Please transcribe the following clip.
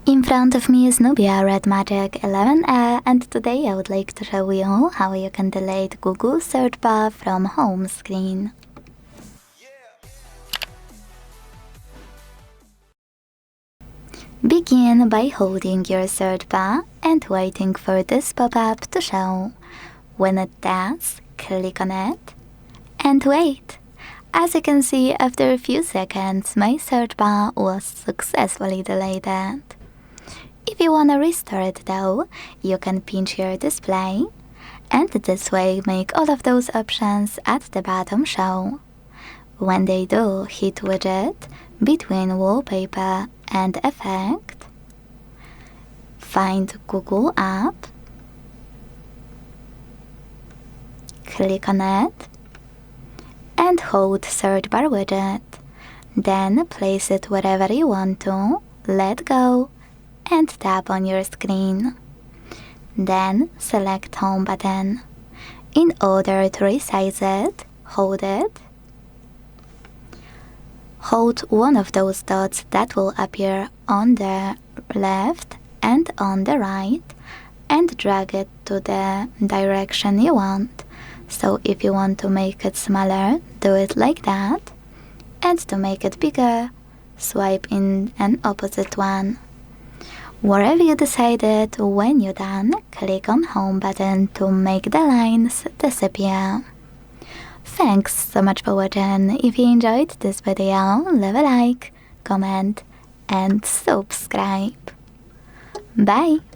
In front of me is Nubia RedMagic 11A, and today I would like to show you how you can delete Google search bar from home screen. Begin by holding your search bar and waiting for this pop-up to show. When it does, click on it and wait. As you can see, after a few seconds, my search bar was successfully deleted. If you want to restore it though, you can pinch your display and this way make all of those options at the bottom show. When they do, hit Widget between Wallpaper and Effect, find Google App, click on it, and hold search bar widget. Then place it wherever you want to, let go, and tap on your screen. Then select Home button. In order to resize it, hold it. Hold one of those dots that will appear on the left and on the right and drag it to the direction you want. So if you want to make it smaller, do it like that. And to make it bigger, swipe in an opposite one. Wherever you decided, when you're done, click on Home button to make the lines disappear. Thanks so much for watching. If you enjoyed this video, leave a like, comment and subscribe. Bye!